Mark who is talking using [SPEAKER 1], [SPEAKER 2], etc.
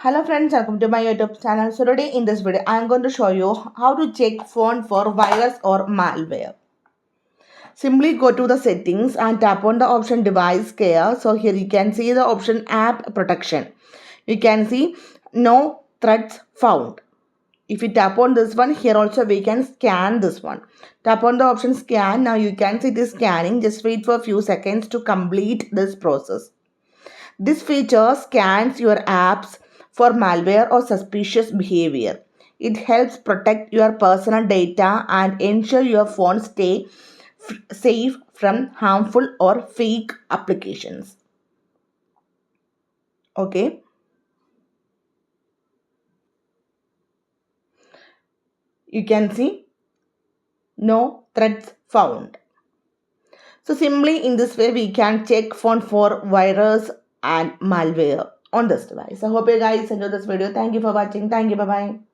[SPEAKER 1] Hello friends, welcome to my YouTube channel. So today in this video, I am going to show you how to check phone for virus or malware. Simply go to the settings and tap on the option device care. So here you can see the option app protection. You can see no threats found. If you tap on this one, here also we can scan this one. Tap on the option scan. Now you can see this scanning. Just wait for a few seconds to complete this process. This feature scans your apps for malware or suspicious behavior. It helps protect your personal data and ensure your phone stay safe from harmful or fake applications. Okay. You can see no threats found. So simply in this way we can check phone for virus and malware on this device. I hope you guys enjoyed this video. Thank you for watching. Thank you. Bye bye.